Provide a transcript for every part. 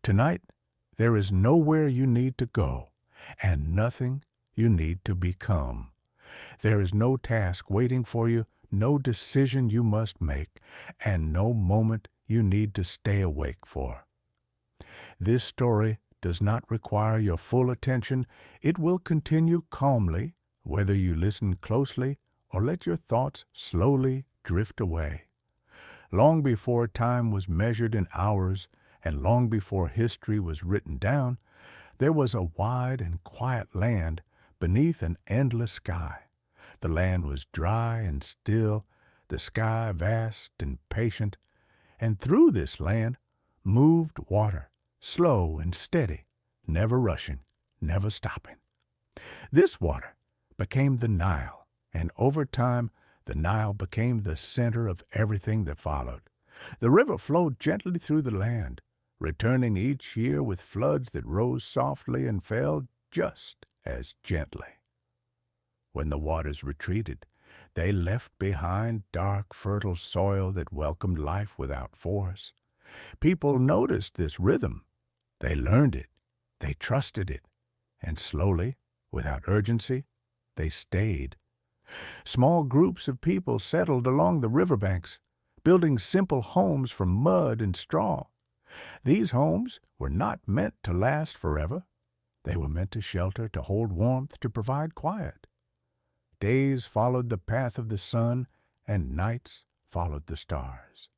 Tonight, there is nowhere you need to go, and nothing you need to become. There is no task waiting for you, no decision you must make, and no moment you need to stay awake for. This story does not require your full attention. It will continue calmly, whether you listen closely or let your thoughts slowly drift away. Long before time was measured in hours, and long before history was written down, there was a wide and quiet land beneath an endless sky. The land was dry and still, the sky vast and patient, and through this land moved water, slow and steady, never rushing, never stopping. This water became the Nile, and over time the Nile became the center of everything that followed. The river flowed gently through the land, returning each year with floods that rose softly and fell just as gently. When the waters retreated, they left behind dark, fertile soil that welcomed life without force. People noticed this rhythm. They learned it. They trusted it. And slowly, without urgency, they stayed. Small groups of people settled along the riverbanks, building simple homes from mud and straw. These homes were not meant to last forever. They were meant to shelter, to hold warmth, to provide quiet. Days followed the path of the sun, and nights followed the stars.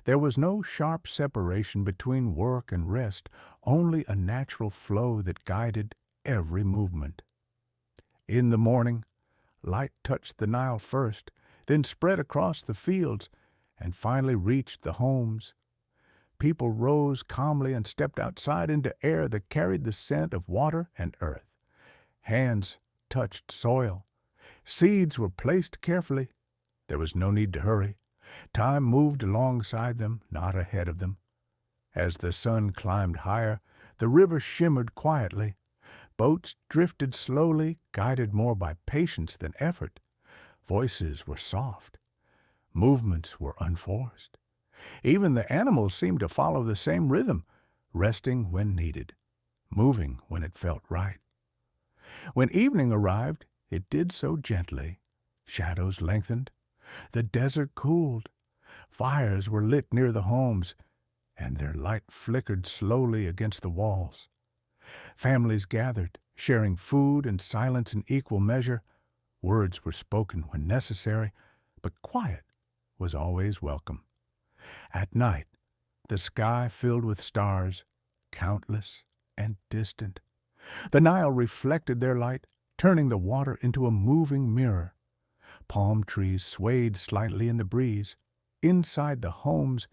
There was no sharp separation between work and rest, only a natural flow that guided every movement. In the morning, light touched the Nile first, then spread across the fields, and finally reached the homes. People rose calmly and stepped outside into air that carried the scent of water and earth. Hands touched soil. Seeds were placed carefully. There was no need to hurry. Time moved alongside them, not ahead of them. As the sun climbed higher, the river shimmered quietly. Boats drifted slowly, guided more by patience than effort. Voices were soft. Movements were unforced. Even the animals seemed to follow the same rhythm, resting when needed, moving when it felt right. When evening arrived, it did so gently. Shadows lengthened. The desert cooled. Fires were lit near the homes, and their light flickered slowly against the walls. Families gathered, sharing food and silence in equal measure. Words were spoken when necessary, but quiet was always welcome. At night, the sky filled with stars, countless and distant. The Nile reflected their light, turning the water into a moving mirror. Palm trees swayed slightly in the breeze. Inside the homes,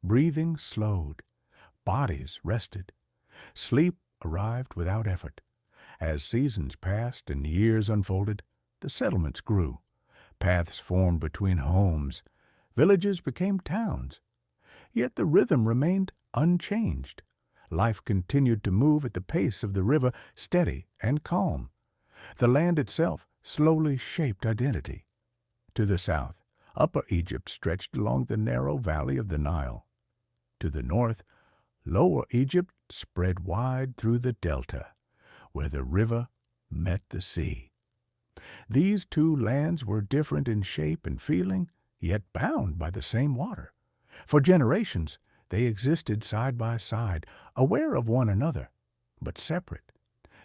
breathing slowed. Bodies rested. Sleep arrived without effort. As seasons passed and years unfolded, the settlements grew. Paths formed between homes. Villages became towns. Yet the rhythm remained unchanged. Life continued to move at the pace of the river, steady and calm. The land itself slowly shaped identity. To the south, Upper Egypt stretched along the narrow valley of the Nile. To the north, Lower Egypt spread wide through the delta, where the river met the sea. These two lands were different in shape and feeling, yet bound by the same water. For generations, they existed side by side, aware of one another, but separate.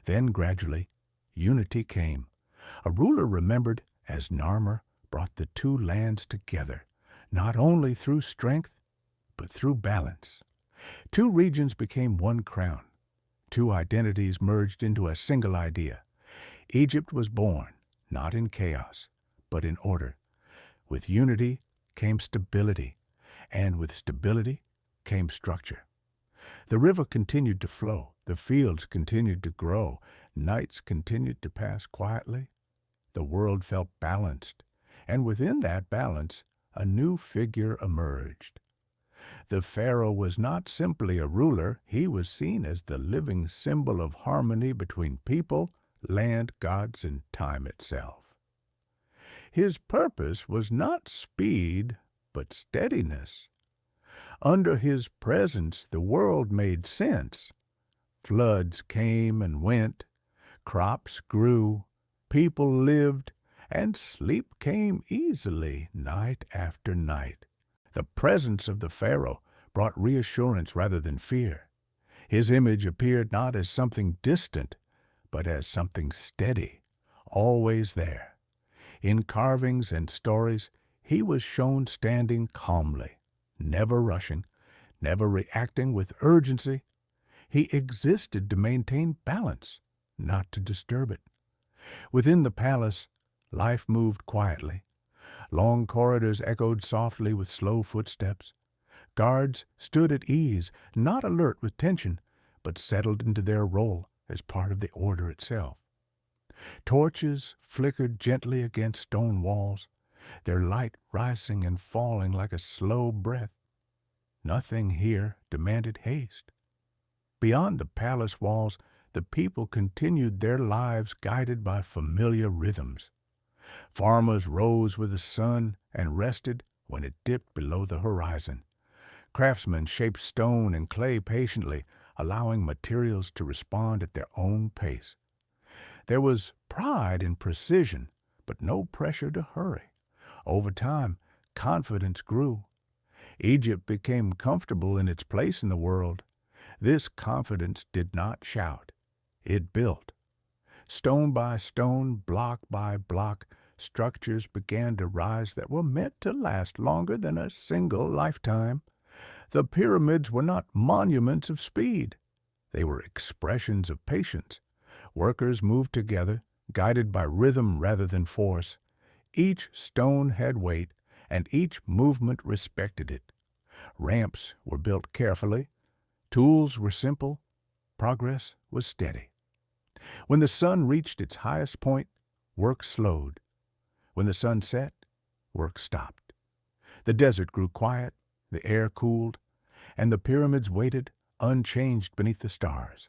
Then gradually, unity came. A ruler remembered as Narmer brought the two lands together, not only through strength, but through balance. Two regions became one crown. Two identities merged into a single idea. Egypt was born, not in chaos, but in order. With unity came stability, and with stability came structure. The river continued to flow, the fields continued to grow, nights continued to pass quietly. The world felt balanced, and within that balance, a new figure emerged. The pharaoh was not simply a ruler, he was seen as the living symbol of harmony between people, land, gods, and time itself. His purpose was not speed, but steadiness. Under his presence, the world made sense. Floods came and went, crops grew, people lived, and sleep came easily night after night. The presence of the Pharaoh brought reassurance rather than fear. His image appeared not as something distant, but as something steady, always there. In carvings and stories, he was shown standing calmly, never rushing, never reacting with urgency. He existed to maintain balance, not to disturb it. Within the palace, life moved quietly. Long corridors echoed softly with slow footsteps. Guards stood at ease, not alert with tension, but settled into their role as part of the order itself. Torches flickered gently against stone walls, their light rising and falling like a slow breath. Nothing here demanded haste. Beyond the palace walls, the people continued their lives guided by familiar rhythms. Farmers rose with the sun and rested when it dipped below the horizon. Craftsmen shaped stone and clay patiently, allowing materials to respond at their own pace. There was pride in precision, but no pressure to hurry. Over time, confidence grew. Egypt became comfortable in its place in the world. This confidence did not shout. It built. Stone by stone, block by block, structures began to rise that were meant to last longer than a single lifetime. The pyramids were not monuments of speed. They were expressions of patience. Workers moved together, guided by rhythm rather than force. Each stone had weight, and each movement respected it. Ramps were built carefully. Tools were simple. Progress was steady. When the sun reached its highest point, work slowed. When the sun set, work stopped. The desert grew quiet, the air cooled, and the pyramids waited unchanged beneath the stars.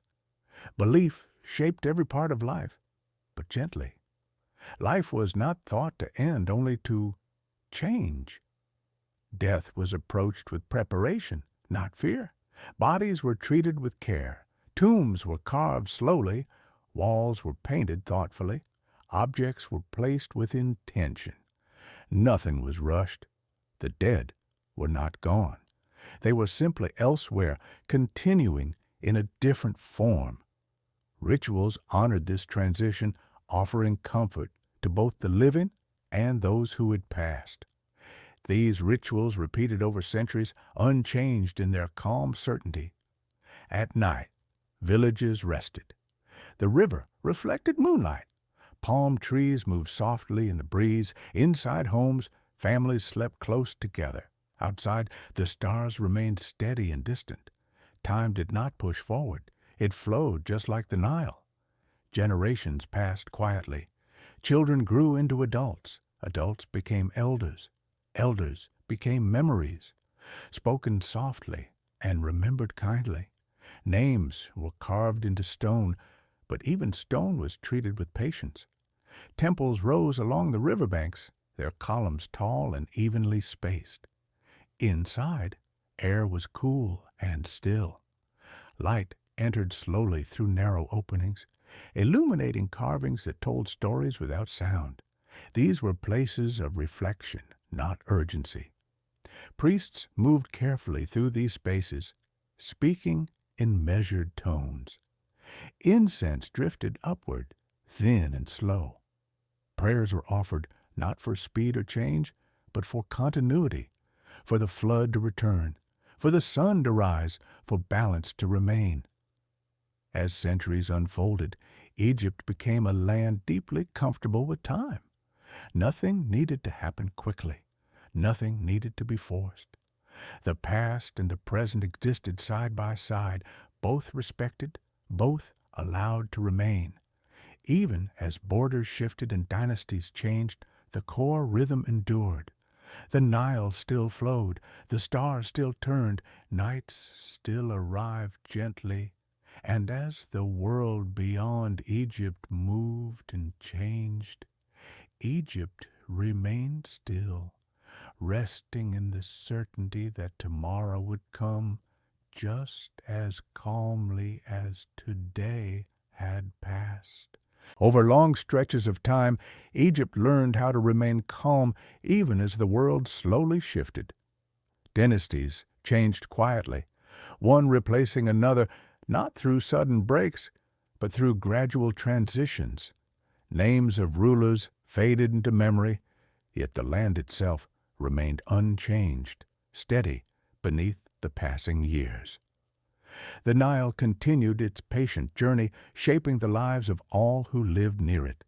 Belief shaped every part of life, but gently. Life was not thought to end, only to change. Death was approached with preparation, not fear. Bodies were treated with care. Tombs were carved slowly. Walls were painted thoughtfully. Objects were placed with intention. Nothing was rushed. The dead were not gone. They were simply elsewhere, continuing in a different form. Rituals honored this transition, offering comfort to both the living and those who had passed. These rituals, repeated over centuries, unchanged in their calm certainty. At night, villages rested. The river reflected moonlight. Palm trees moved softly in the breeze. Inside homes, families slept close together. Outside, the stars remained steady and distant. Time did not push forward. It flowed just like the Nile. Generations passed quietly. Children grew into adults. Adults became elders. Elders became memories, spoken softly and remembered kindly. Names were carved into stone, but even stone was treated with patience. Temples rose along the riverbanks, their columns tall and evenly spaced. Inside, air was cool and still. Light entered slowly through narrow openings, illuminating carvings that told stories without sound. These were places of reflection, not urgency. Priests moved carefully through these spaces, speaking in measured tones. Incense drifted upward, thin and slow. Prayers were offered not for speed or change, but for continuity, for the flood to return, for the sun to rise, for balance to remain. As centuries unfolded, Egypt became a land deeply comfortable with time. Nothing needed to happen quickly. Nothing needed to be forced. The past and the present existed side by side, both respected, both allowed to remain. Even as borders shifted and dynasties changed, the core rhythm endured. The Nile still flowed, the stars still turned, nights still arrived gently, and as the world beyond Egypt moved and changed, Egypt remained still, resting in the certainty that tomorrow would come just as calmly as today had passed. Over long stretches of time, Egypt learned how to remain calm even as the world slowly shifted. Dynasties changed quietly, one replacing another, not through sudden breaks, but through gradual transitions. Names of rulers faded into memory, yet the land itself remained unchanged, steady beneath the passing years. The Nile continued its patient journey, shaping the lives of all who lived near it.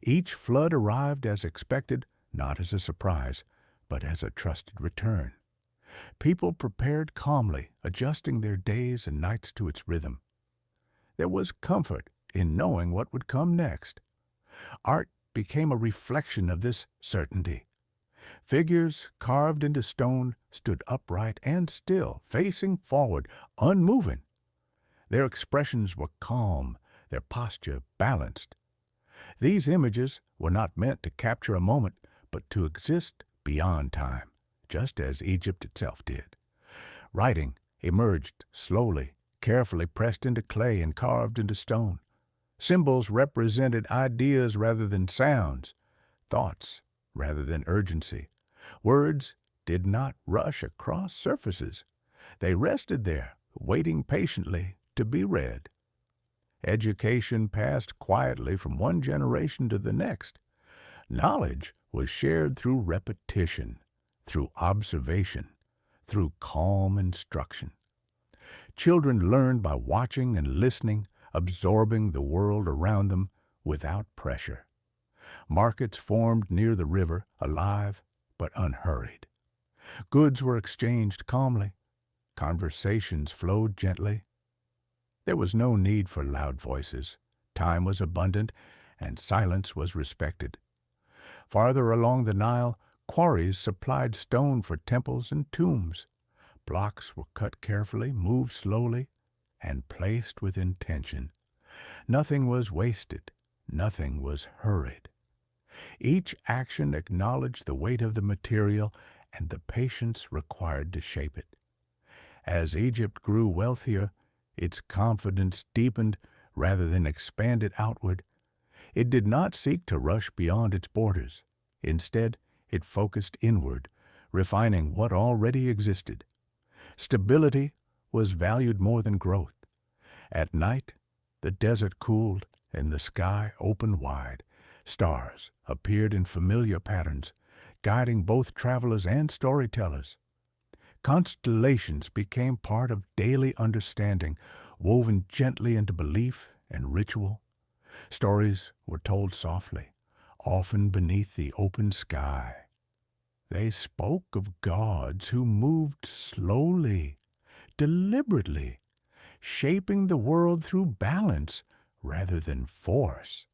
Each flood arrived as expected, not as a surprise, but as a trusted return. People prepared calmly, adjusting their days and nights to its rhythm. There was comfort in knowing what would come next. Art became a reflection of this certainty. Figures carved into stone stood upright and still, facing forward, unmoving. Their expressions were calm, their posture balanced. These images were not meant to capture a moment, but to exist beyond time, just as Egypt itself did. Writing emerged slowly, carefully pressed into clay and carved into stone. Symbols represented ideas rather than sounds, thoughts rather than urgency. Words did not rush across surfaces. They rested there, waiting patiently to be read. Education passed quietly from one generation to the next. Knowledge was shared through repetition, through observation, through calm instruction. Children learned by watching and listening, absorbing the world around them without pressure. Markets formed near the river, alive but unhurried. Goods were exchanged calmly. Conversations flowed gently. There was no need for loud voices. Time was abundant, and silence was respected. Farther along the Nile, quarries supplied stone for temples and tombs. Blocks were cut carefully, moved slowly, and placed with intention. Nothing was wasted. Nothing was hurried. Each action acknowledged the weight of the material and the patience required to shape it. As Egypt grew wealthier, its confidence deepened rather than expanded outward. It did not seek to rush beyond its borders. Instead, it focused inward, refining what already existed. Stability was valued more than growth. At night, the desert cooled and the sky opened wide. Stars appeared in familiar patterns, guiding both travelers and storytellers. Constellations became part of daily understanding, woven gently into belief and ritual. Stories were told softly, often beneath the open sky. They spoke of gods who moved slowly, deliberately, shaping the world through balance rather than force.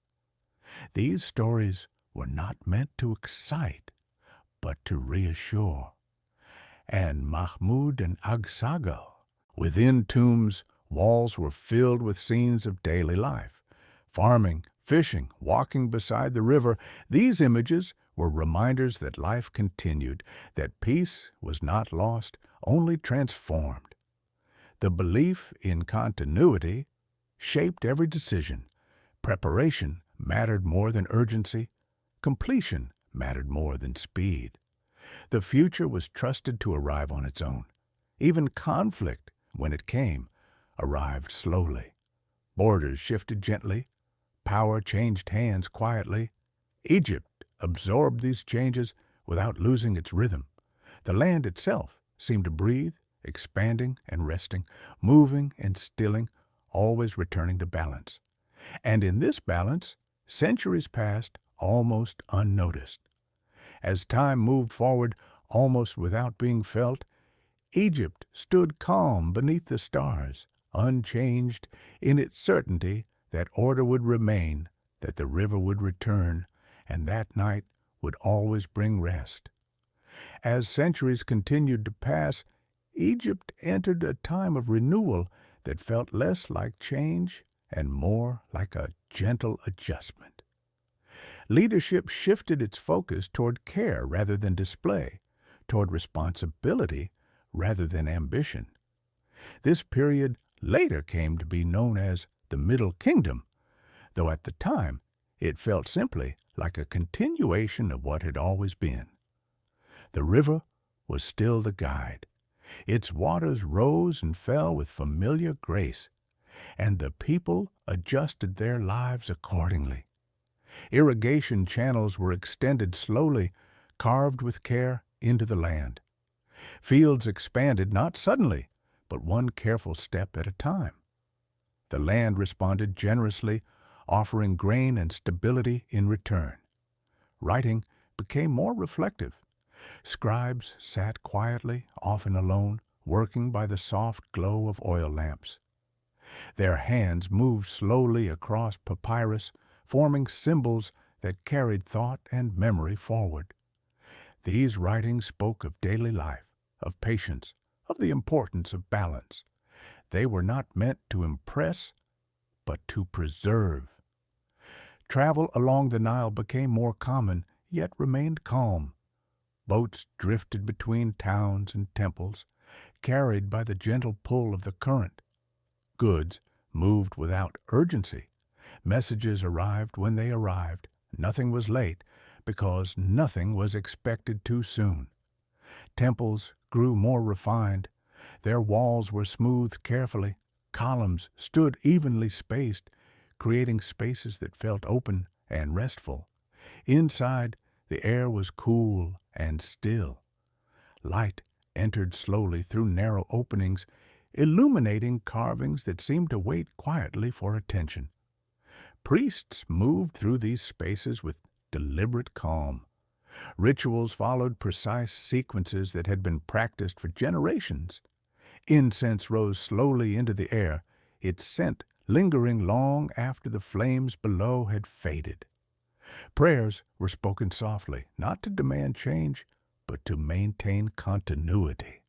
These stories were not meant to excite, but to reassure. And Mahmud and Agsagal, within tombs, walls were filled with scenes of daily life. Farming, fishing, walking beside the river, these images were reminders that life continued, that peace was not lost, only transformed. The belief in continuity shaped every decision. Preparation mattered more than urgency. Completion mattered more than speed. The future was trusted to arrive on its own. Even conflict, when it came, arrived slowly. Borders shifted gently. Power changed hands quietly. Egypt absorbed these changes without losing its rhythm. The land itself seemed to breathe, expanding and resting, moving and stilling, always returning to balance. And in this balance, centuries passed almost unnoticed. As time moved forward, almost without being felt, Egypt stood calm beneath the stars, unchanged in its certainty that order would remain, that the river would return, and that night would always bring rest. As centuries continued to pass, Egypt entered a time of renewal that felt less like change and more like a gentle adjustment. Leadership shifted its focus toward care rather than display. toward responsibility rather than ambition. This period later came to be known as the Middle Kingdom, though at the time it felt simply like a continuation of what had always been. The river was still the guide. Its waters rose and fell with familiar grace, and the people adjusted their lives accordingly. Irrigation channels were extended slowly, carved with care into the land. Fields expanded not suddenly, but one careful step at a time. The land responded generously, offering grain and stability in return. Writing became more reflective. Scribes sat quietly, often alone, working by the soft glow of oil lamps. Their hands moved slowly across papyrus, forming symbols that carried thought and memory forward. These writings spoke of daily life, of patience, of the importance of balance. They were not meant to impress, but to preserve. Travel along the Nile became more common, yet remained calm. Boats drifted between towns and temples, carried by the gentle pull of the current. Goods moved without urgency. Messages arrived when they arrived. Nothing was late, because nothing was expected too soon. Temples grew more refined. Their walls were smoothed carefully. Columns stood evenly spaced, creating spaces that felt open and restful. Inside, the air was cool and still. Light entered slowly through narrow openings, illuminating carvings that seemed to wait quietly for attention. Priests moved through these spaces with deliberate calm. Rituals followed precise sequences that had been practiced for generations. Incense rose slowly into the air, its scent lingering long after the flames below had faded. Prayers were spoken softly, not to demand change, but to maintain continuity.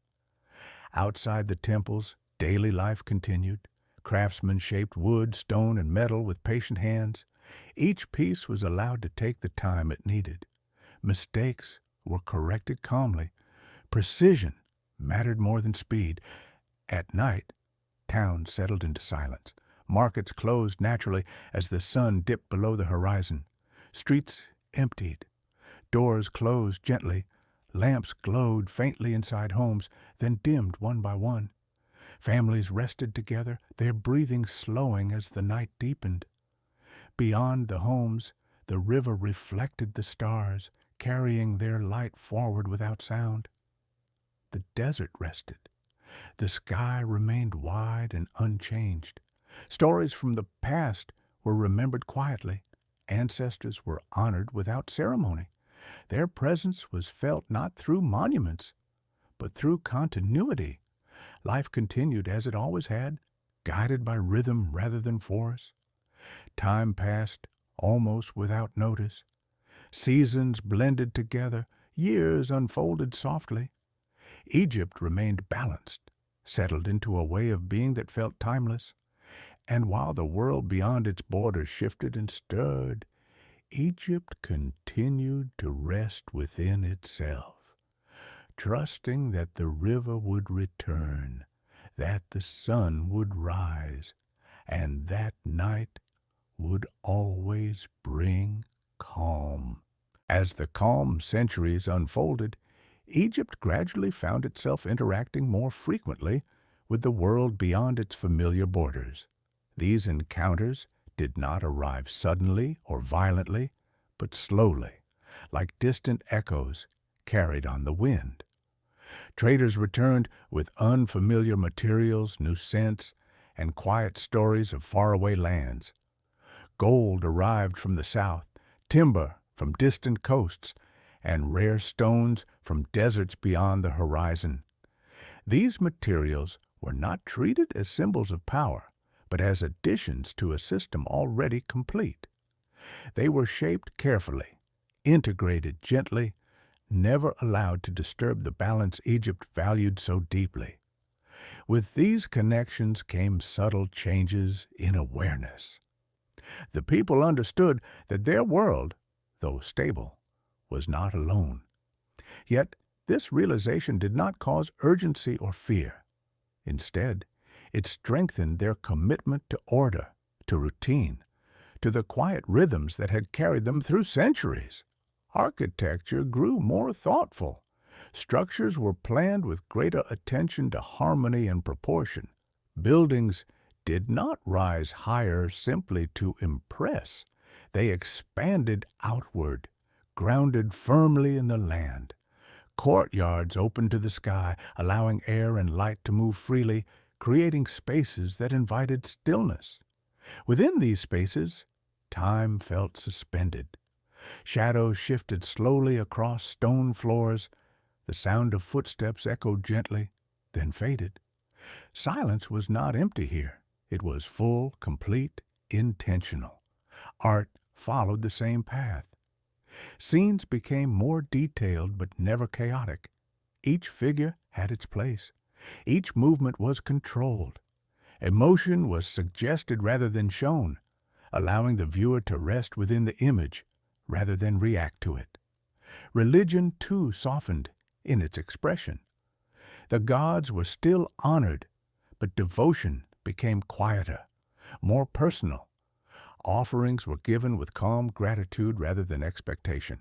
Outside the temples, daily life continued. Craftsmen shaped wood, stone, and metal with patient hands. Each piece was allowed to take the time it needed. Mistakes were corrected calmly. Precision mattered more than speed. At night, towns settled into silence. Markets closed naturally as the sun dipped below the horizon. Streets emptied. Doors closed gently. Lamps glowed faintly inside homes, then dimmed one by one. Families rested together, their breathing slowing as the night deepened. Beyond the homes, the river reflected the stars, carrying their light forward without sound. The desert rested. The sky remained wide and unchanged. Stories from the past were remembered quietly. Ancestors were honored without ceremony. Their presence was felt not through monuments, but through continuity. Life continued as it always had, guided by rhythm rather than force. Time passed almost without notice. Seasons blended together, years unfolded softly. Egypt remained balanced, settled into a way of being that felt timeless. And while the world beyond its borders shifted and stirred, Egypt continued to rest within itself, trusting that the river would return, that the sun would rise, and that night would always bring calm. As the calm centuries unfolded, Egypt gradually found itself interacting more frequently with the world beyond its familiar borders. These encounters did not arrive suddenly or violently, but slowly, like distant echoes carried on the wind. Traders returned with unfamiliar materials, new scents, and quiet stories of faraway lands. Gold arrived from the south, timber from distant coasts, and rare stones from deserts beyond the horizon. These materials were not treated as symbols of power, but as additions to a system already complete. They were shaped carefully, integrated gently, never allowed to disturb the balance Egypt valued so deeply. With these connections came subtle changes in awareness. The people understood that their world, though stable, was not alone. Yet This realization did not cause urgency or fear. Instead, it strengthened their commitment to order, to routine, to the quiet rhythms that had carried them through centuries. Architecture grew more thoughtful. Structures were planned with greater attention to harmony and proportion. Buildings did not rise higher simply to impress. They expanded outward, grounded firmly in the land. Courtyards opened to the sky, allowing air and light to move freely, creating spaces that invited stillness. Within these spaces, time felt suspended. Shadows shifted slowly across stone floors. The sound of footsteps echoed gently, then faded. Silence was not empty here. It was full, complete, intentional. Art followed the same path. Scenes became more detailed but never chaotic. Each figure had its place. Each movement was controlled. Emotion was suggested rather than shown, allowing the viewer to rest within the image rather than react to it. Religion, too, softened in its expression. The gods were still honored, but devotion became quieter, more personal. Offerings were given with calm gratitude rather than expectation.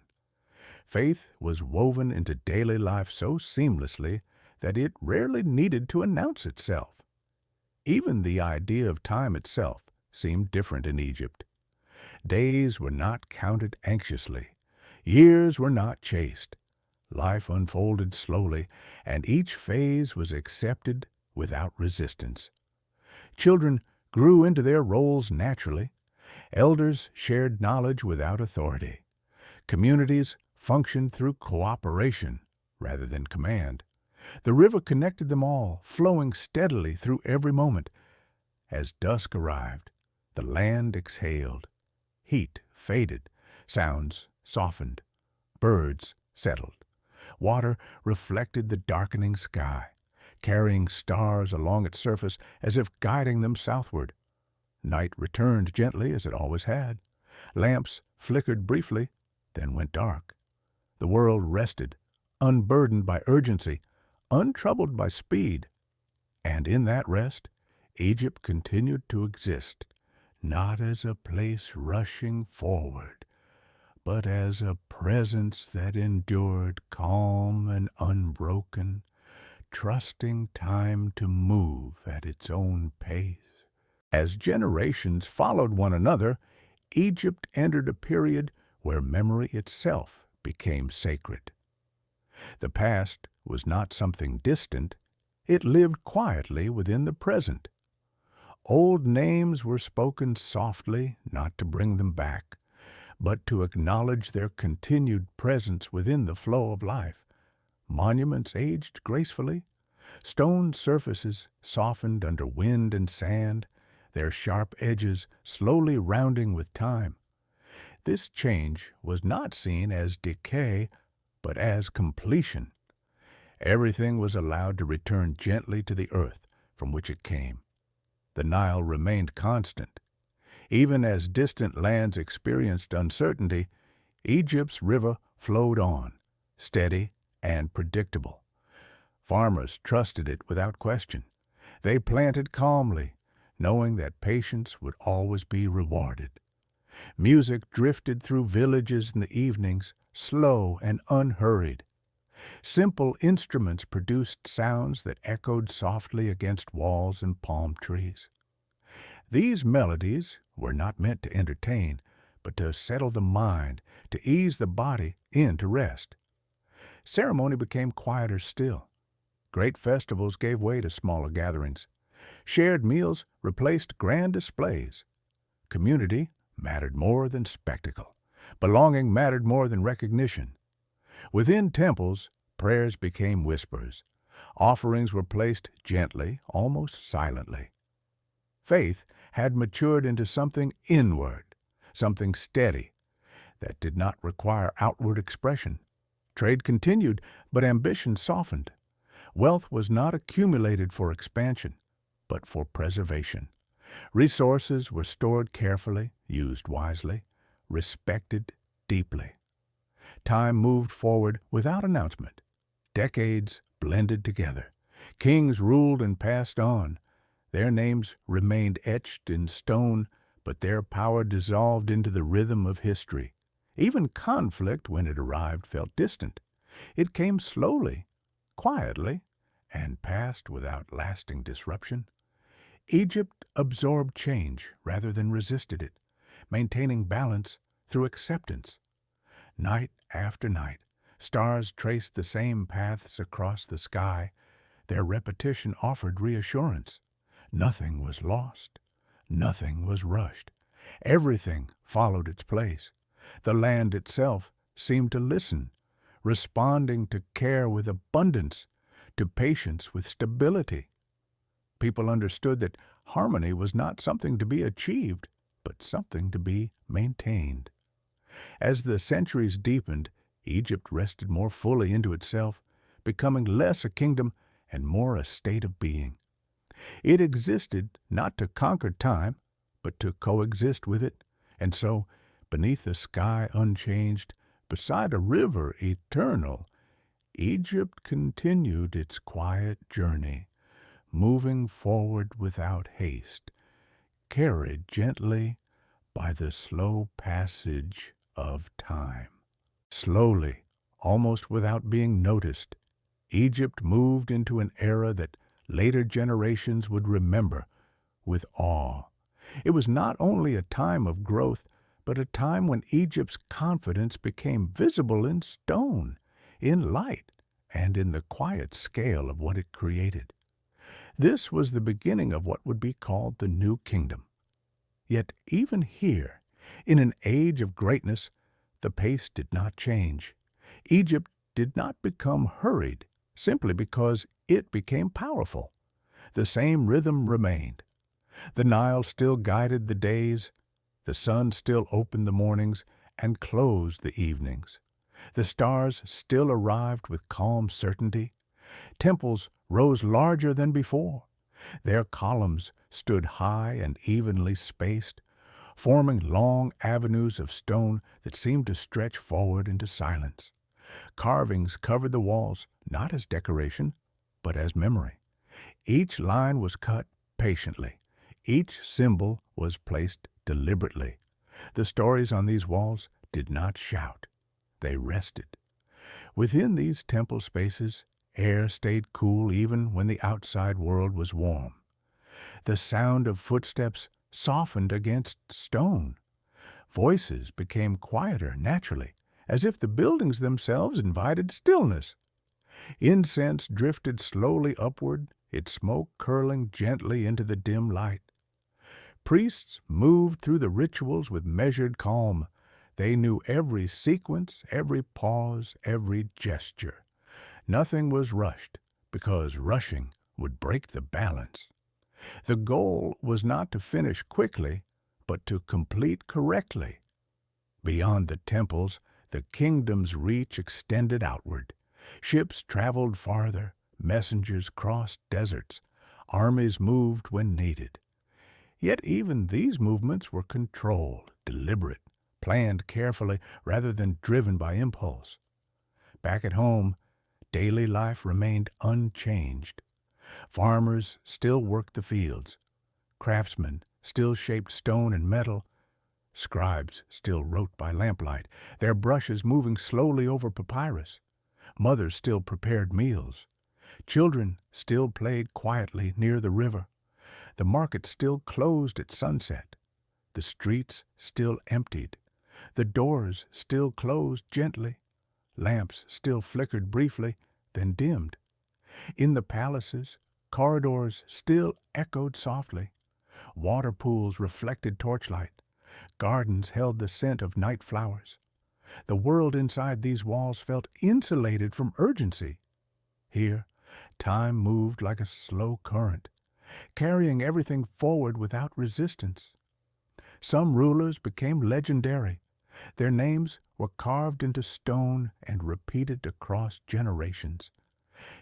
Faith was woven into daily life so seamlessly that it rarely needed to announce itself. Even the idea of time itself seemed different in Egypt. Days were not counted anxiously. Years were not chased. Life unfolded slowly, and each phase was accepted without resistance. Children grew into their roles naturally. Elders shared knowledge without authority. Communities functioned through cooperation rather than command. The river connected them all, flowing steadily through every moment. As dusk arrived, the land exhaled. Heat faded. Sounds softened. Birds settled. Water reflected the darkening sky, carrying stars along its surface as if guiding them southward. Night returned gently as it always had. Lamps flickered briefly, then went dark. The world rested, unburdened by urgency, untroubled by speed. And in that rest, Egypt continued to exist, not as a place rushing forward, but as a presence that endured calm and unbroken, trusting time to move at its own pace. As generations followed one another, Egypt entered a period where memory itself became sacred. The past was not something distant. It lived quietly within the present. Old names were spoken softly, not to bring them back, but to acknowledge their continued presence within the flow of life. Monuments aged gracefully. Stone surfaces softened under wind and sand, their sharp edges slowly rounding with time. This change was not seen as decay, but as completion. Everything was allowed to return gently to the earth from which it came. The Nile remained constant. Even as distant lands experienced uncertainty, Egypt's river flowed on, steady and predictable. Farmers trusted it without question. They planted calmly, knowing that patience would always be rewarded. Music drifted through villages in the evenings, slow and unhurried. Simple instruments produced sounds that echoed softly against walls and palm trees. These melodies were not meant to entertain, but to settle the mind, to ease the body into rest. Ceremony became quieter still. Great festivals gave way to smaller gatherings. Shared meals replaced grand displays. Community mattered more than spectacle. Belonging mattered more than recognition. Within temples, prayers became whispers. Offerings were placed gently, almost silently. Faith had matured into something inward, something steady, that did not require outward expression. Trade continued, but ambition softened. Wealth was not accumulated for expansion, but for preservation. Resources were stored carefully, used wisely, respected deeply. Time moved forward without announcement. Decades blended together. Kings ruled and passed on. Their names remained etched in stone, but their power dissolved into the rhythm of history. Even conflict, when it arrived, felt distant. It came slowly, quietly, and passed without lasting disruption. Egypt absorbed change rather than resisted it, maintaining balance through acceptance. Night after night, stars traced the same paths across the sky. Their repetition offered reassurance. Nothing was lost. Nothing was rushed. Everything followed its place. The land itself seemed to listen, responding to care with abundance, to patience with stability. People understood that harmony was not something to be achieved, but something to be maintained. As the centuries deepened, Egypt rested more fully into itself, becoming less a kingdom and more a state of being. It existed not to conquer time, but to coexist with it, and so, beneath a sky unchanged, beside a river eternal, Egypt continued its quiet journey, moving forward without haste, carried gently by the slow passage of time. Slowly, almost without being noticed, Egypt moved into an era that later generations would remember with awe. It was not only a time of growth, but a time when Egypt's confidence became visible in stone, in light, and in the quiet scale of what it created. This was the beginning of what would be called the New Kingdom. Yet even here, in an age of greatness, the pace did not change. Egypt did not become hurried simply because it became powerful. The same rhythm remained. The Nile still guided the days, the sun still opened the mornings and closed the evenings. The stars still arrived with calm certainty. Temples rose larger than before. Their columns stood high and evenly spaced, forming long avenues of stone that seemed to stretch forward into silence. Carvings covered the walls, not as decoration, but as memory. Each line was cut patiently. Each symbol was placed deliberately. The stories on these walls did not shout. They rested. Within these temple spaces, air stayed cool even when the outside world was warm. The sound of footsteps softened against stone. Voices became quieter naturally, as if the buildings themselves invited stillness. Incense drifted slowly upward, its smoke curling gently into the dim light. Priests moved through the rituals with measured calm. They knew every sequence, every pause, every gesture. Nothing was rushed, because rushing would break the balance. The goal was not to finish quickly, but to complete correctly. Beyond the temples, the kingdom's reach extended outward. Ships traveled farther, messengers crossed deserts, armies moved when needed. Yet even these movements were controlled, deliberate, planned carefully rather than driven by impulse. Back at home, daily life remained unchanged. Farmers still worked the fields. Craftsmen still shaped stone and metal. Scribes still wrote by lamplight, their brushes moving slowly over papyrus. Mothers still prepared meals. Children still played quietly near the river. The market still closed at sunset. The streets still emptied. The doors still closed gently. Lamps still flickered briefly, then dimmed. In the palaces, corridors still echoed softly. Water pools reflected torchlight. Gardens held the scent of night flowers. The world inside these walls felt insulated from urgency. Here, time moved like a slow current, carrying everything forward without resistance. Some rulers became legendary. Their names were carved into stone and repeated across generations.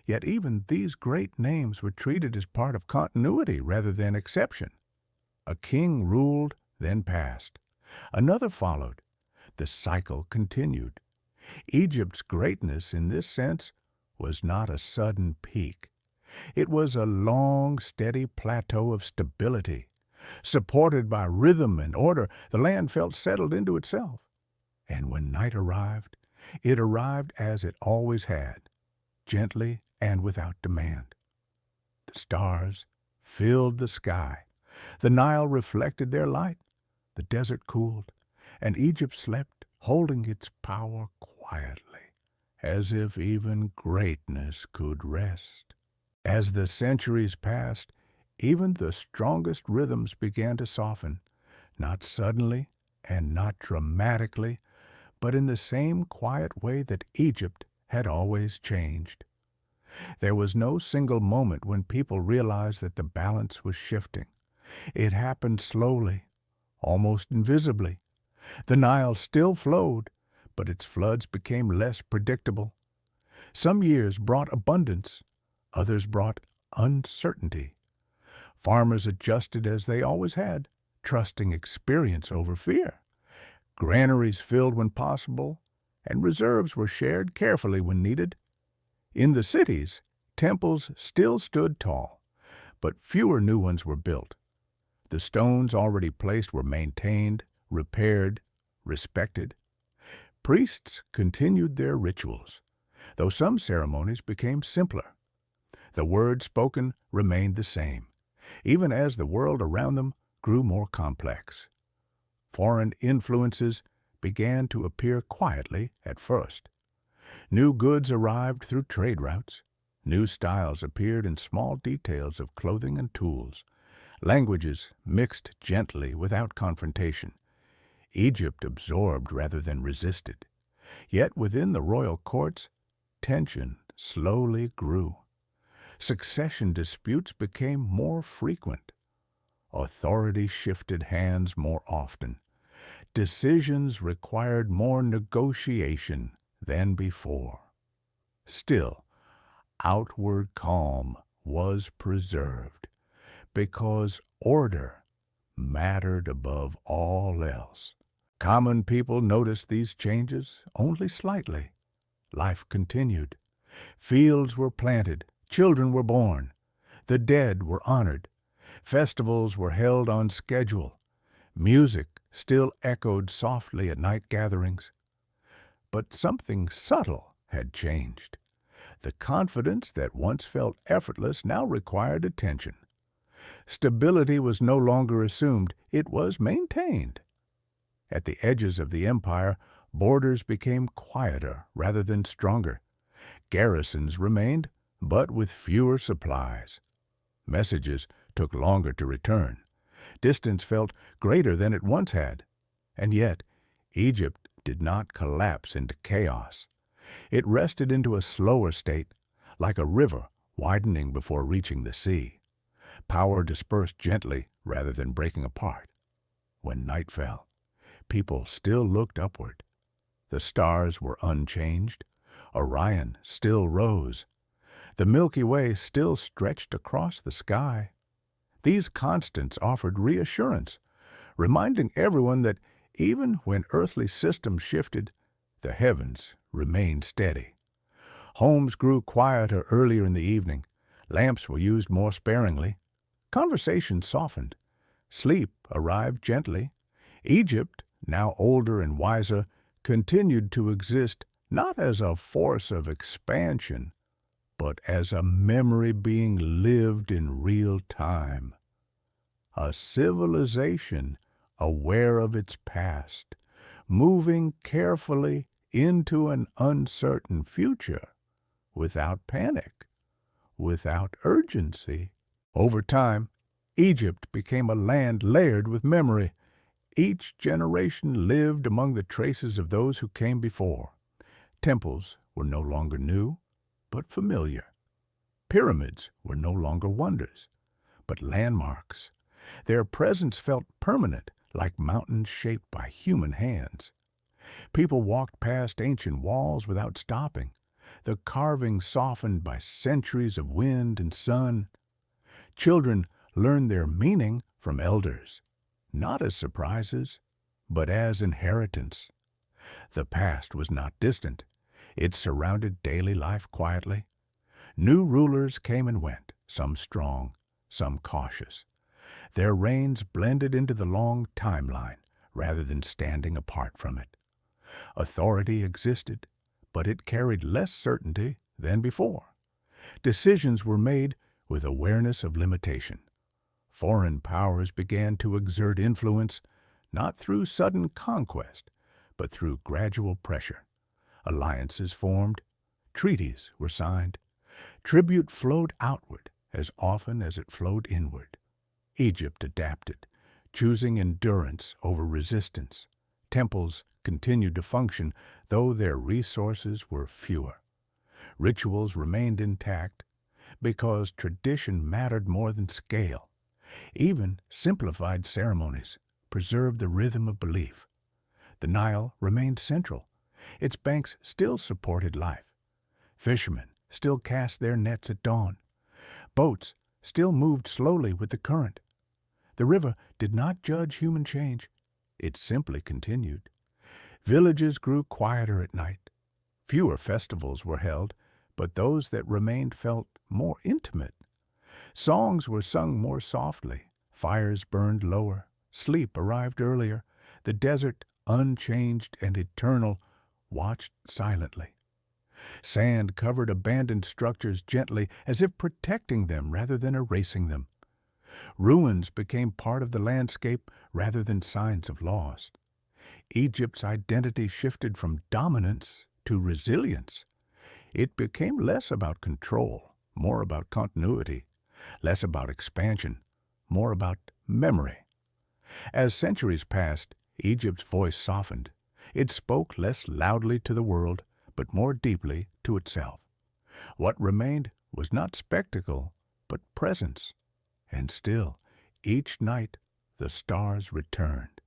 Yet even these great names were treated as part of continuity rather than exception. A king ruled, then passed. Another followed. The cycle continued. Egypt's greatness, in this sense, was not a sudden peak. It was a long, steady plateau of stability. Supported by rhythm and order, the land felt settled into itself. And when night arrived, it arrived as it always had, gently and without demand. The stars filled the sky. The Nile reflected their light. The desert cooled, and Egypt slept, holding its power quietly, as if even greatness could rest. As the centuries passed, even the strongest rhythms began to soften, not suddenly and not dramatically, but in the same quiet way that Egypt had always changed. There was no single moment when people realized that the balance was shifting. It happened slowly, almost invisibly. The Nile still flowed, but its floods became less predictable. Some years brought abundance, others brought uncertainty. Farmers adjusted as they always had, trusting experience over fear. Granaries filled when possible, and reserves were shared carefully when needed. In the cities, temples still stood tall, but fewer new ones were built. The stones already placed were maintained, repaired, respected. Priests continued their rituals, though some ceremonies became simpler. The words spoken remained the same, even as the world around them grew more complex. Foreign influences began to appear quietly at first. New goods arrived through trade routes. New styles appeared in small details of clothing and tools. Languages mixed gently without confrontation. Egypt absorbed rather than resisted. Yet within the royal courts, tension slowly grew. Succession disputes became more frequent. Authority shifted hands more often. Decisions required more negotiation than before. Still, outward calm was preserved because order mattered above all else. Common people noticed these changes only slightly. Life continued. Fields were planted, children were born, the dead were honored, festivals were held on schedule, music still echoed softly at night gatherings. But something subtle had changed. The confidence that once felt effortless now required attention. Stability was no longer assumed, it was maintained. At the edges of the empire, borders became quieter rather than stronger. Garrisons remained, but with fewer supplies. Messages took longer to return. Distance felt greater than it once had. And yet, Egypt did not collapse into chaos. It rested into a slower state, like a river widening before reaching the sea. Power dispersed gently rather than breaking apart. When night fell, people still looked upward. The stars were unchanged. Orion still rose. The Milky Way still stretched across the sky. These constants offered reassurance, reminding everyone that even when earthly systems shifted, the heavens remained steady. Homes grew quieter earlier in the evening. Lamps were used more sparingly. Conversation softened. Sleep arrived gently. Egypt, now older and wiser, continued to exist not as a force of expansion, but as a memory being lived in real time. A civilization aware of its past, moving carefully into an uncertain future, without panic, without urgency. Over time, Egypt became a land layered with memory. Each generation lived among the traces of those who came before. Temples were no longer new, but familiar. Pyramids were no longer wonders, but landmarks. Their presence felt permanent, like mountains shaped by human hands. People walked past ancient walls without stopping, the carvings softened by centuries of wind and sun. Children learned their meaning from elders, not as surprises, but as inheritance. The past was not distant. It surrounded daily life quietly. New rulers came and went, some strong, some cautious. Their reigns blended into the long timeline rather than standing apart from it. Authority existed, but it carried less certainty than before. Decisions were made with awareness of limitation. Foreign powers began to exert influence, not through sudden conquest, but through gradual pressure. Alliances formed, treaties were signed, tribute flowed outward as often as it flowed inward. Egypt adapted, choosing endurance over resistance. Temples continued to function, though their resources were fewer. Rituals remained intact because tradition mattered more than scale. Even simplified ceremonies preserved the rhythm of belief. The Nile remained central. Its banks still supported life. Fishermen still cast their nets at dawn. Boats still moved slowly with the current. The river did not judge human change. It simply continued. Villages grew quieter at night. Fewer festivals were held, but those that remained felt more intimate. Songs were sung more softly. Fires burned lower. Sleep arrived earlier. The desert, unchanged and eternal, watched silently. Sand covered abandoned structures gently, as if protecting them rather than erasing them. Ruins became part of the landscape rather than signs of loss. Egypt's identity shifted from dominance to resilience. It became less about control, more about continuity, less about expansion, more about memory. As centuries passed, Egypt's voice softened. It spoke less loudly to the world, but more deeply to itself. What remained was not spectacle, but presence. And still, each night, the stars returned.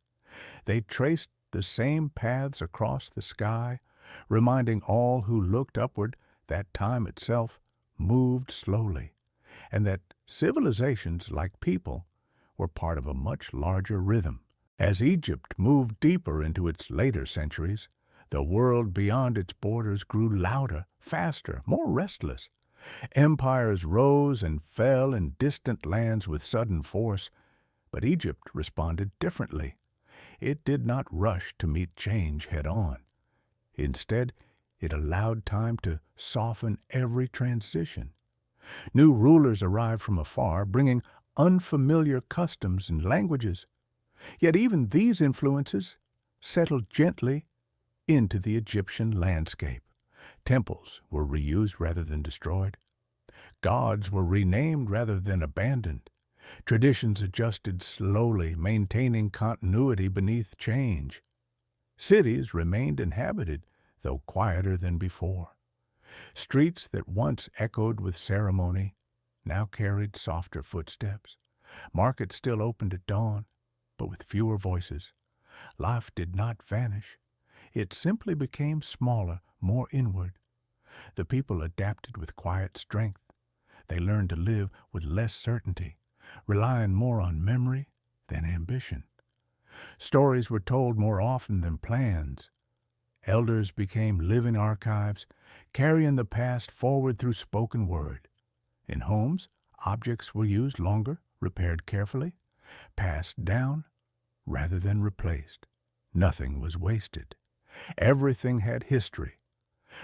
They traced the same paths across the sky, reminding all who looked upward that time itself moved slowly, and that civilizations, like people, were part of a much larger rhythm. As Egypt moved deeper into its later centuries, the world beyond its borders grew louder, faster, more restless. Empires rose and fell in distant lands with sudden force, but Egypt responded differently. It did not rush to meet change head-on. Instead, it allowed time to soften every transition. New rulers arrived from afar, bringing unfamiliar customs and languages. Yet even these influences settled gently into the Egyptian landscape. Temples were reused rather than destroyed. Gods were renamed rather than abandoned. Traditions adjusted slowly, maintaining continuity beneath change. Cities remained inhabited, though quieter than before. Streets that once echoed with ceremony now carried softer footsteps. Markets still opened at dawn, but with fewer voices. Life did not vanish. It simply became smaller, more inward. The people adapted with quiet strength. They learned to live with less certainty, relying more on memory than ambition. Stories were told more often than plans. Elders became living archives, carrying the past forward through spoken word. In homes, objects were used longer, repaired carefully, passed down rather than replaced. Nothing was wasted. Everything had history.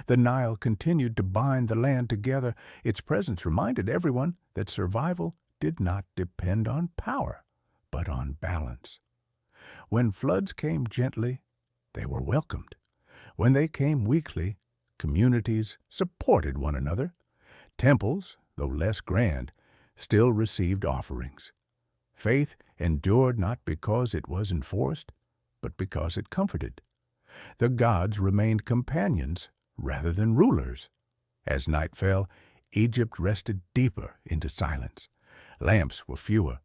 The Nile continued to bind the land together. Its presence reminded everyone that survival did not depend on power, but on balance. When floods came gently, they were welcomed. When they came weakly, communities supported one another. Temples, though less grand, still received offerings. Faith endured not because it was enforced, but because it comforted. The gods remained companions rather than rulers. As night fell, Egypt rested deeper into silence. Lamps were fewer.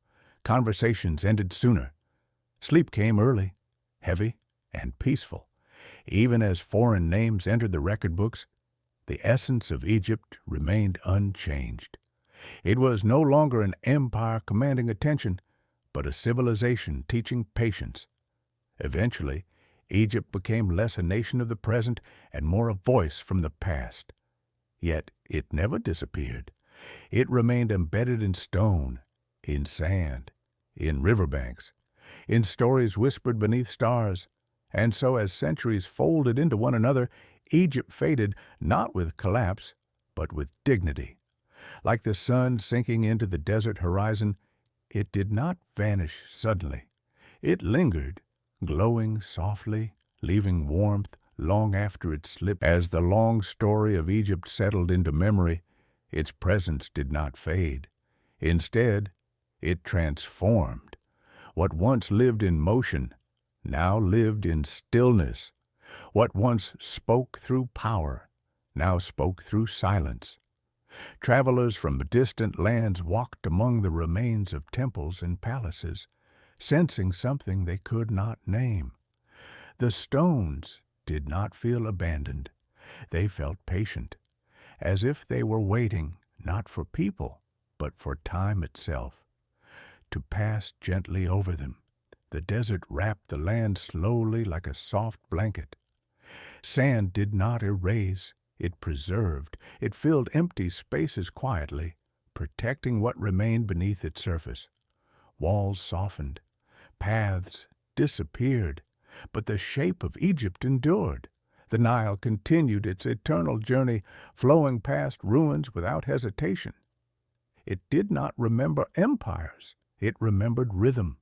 Conversations ended sooner. Sleep came early, heavy, and peaceful. Even as foreign names entered the record books, the essence of Egypt remained unchanged. It was no longer an empire commanding attention, but a civilization teaching patience. Eventually, Egypt became less a nation of the present and more a voice from the past. Yet it never disappeared. It remained embedded in stone, in sand, in riverbanks, in stories whispered beneath stars. And so as centuries folded into one another, Egypt faded not with collapse, but with dignity. Like the sun sinking into the desert horizon, it did not vanish suddenly. It lingered, glowing softly, leaving warmth long after it slipped. As the long story of Egypt settled into memory, its presence did not fade. Instead, it transformed. What once lived in motion now lived in stillness. What once spoke through power now spoke through silence. Travelers from distant lands walked among the remains of temples and palaces, sensing something they could not name. The stones did not feel abandoned. They felt patient, as if they were waiting not for people, but for time itself to pass gently over them. The desert wrapped the land slowly like a soft blanket. Sand did not erase, it preserved. It filled empty spaces quietly, protecting what remained beneath its surface. Walls softened, paths disappeared, but the shape of Egypt endured. The Nile continued its eternal journey, flowing past ruins without hesitation. It did not remember empires, it remembered rhythm.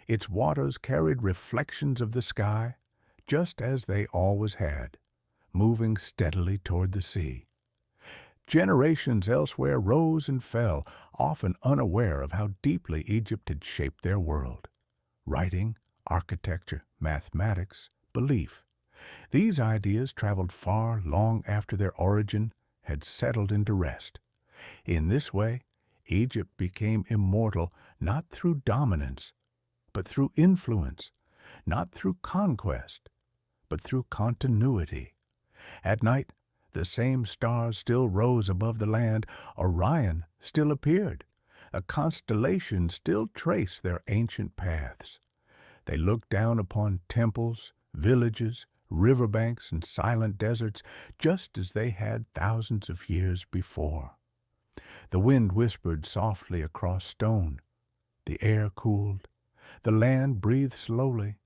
Its waters carried reflections of the sky, just as they always had, moving steadily toward the sea. Generations elsewhere rose and fell, often unaware of how deeply Egypt had shaped their world. Writing, architecture, mathematics, belief. These ideas traveled far long after their origin had settled into rest. In this way, Egypt became immortal not through dominance, but through influence, not through conquest, but through continuity. At night, the same stars still rose above the land. Orion still appeared. A constellation still traced their ancient paths. They looked down upon temples, villages, riverbanks, and silent deserts, just as they had thousands of years before. The wind whispered softly across stone. The air cooled. The land breathed slowly.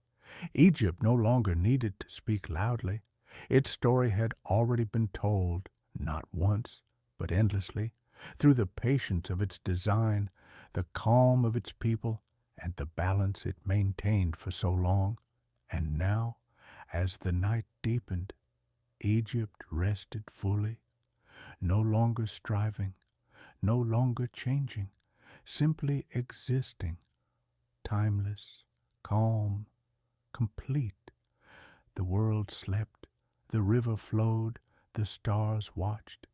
Egypt no longer needed to speak loudly. Its story had already been told, not once, but endlessly, through the patience of its design, the calm of its people, and the balance it maintained for so long. And now, as the night deepened, Egypt rested fully, no longer striving, no longer changing, simply existing, timeless, calm, complete. The world slept, the river flowed, the stars watched,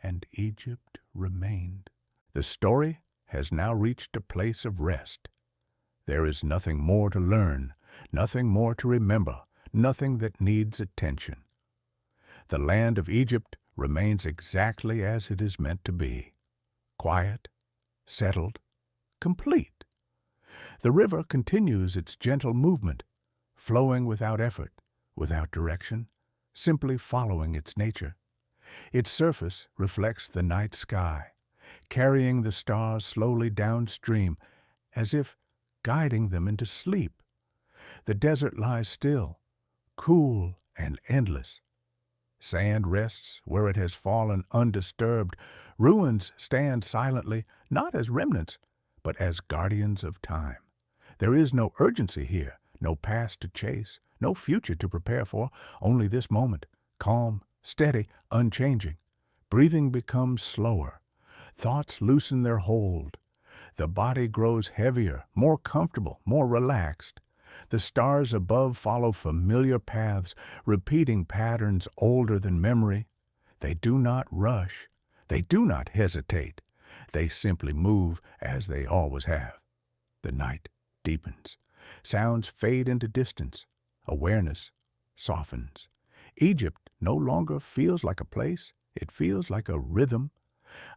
and Egypt remained. The story has now reached a place of rest. There is nothing more to learn, nothing more to remember, nothing that needs attention. The land of Egypt remains exactly as it is meant to be, quiet, settled, complete. The river continues its gentle movement, flowing without effort, without direction, simply following its nature. Its surface reflects the night sky, carrying the stars slowly downstream, as if guiding them into sleep. The desert lies still, cool and endless. Sand rests where it has fallen undisturbed. Ruins stand silently, not as remnants, but as guardians of time. There is no urgency here, no past to chase, no future to prepare for, only this moment, calm, steady, unchanging. Breathing becomes slower. Thoughts loosen their hold. The body grows heavier, more comfortable, more relaxed. The stars above follow familiar paths, repeating patterns older than memory. They do not rush. They do not hesitate. They simply move as they always have. The night deepens. Sounds fade into distance. Awareness softens. Egypt no longer feels like a place. It feels like a rhythm,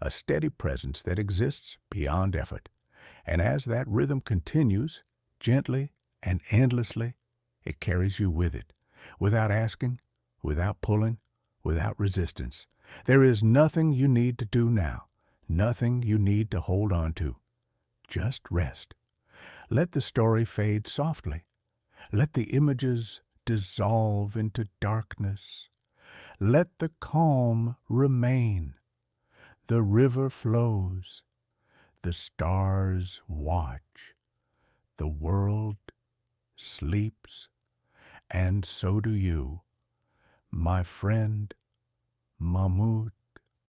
a steady presence that exists beyond effort. And as that rhythm continues, gently and endlessly, it carries you with it, without asking, without pulling, without resistance. There is nothing you need to do now, nothing you need to hold on to. Just rest. Let the story fade softly. Let the images dissolve into darkness. Let the calm remain. The river flows. The stars watch. The world sleeps. And so do you, my friend Mahmoud.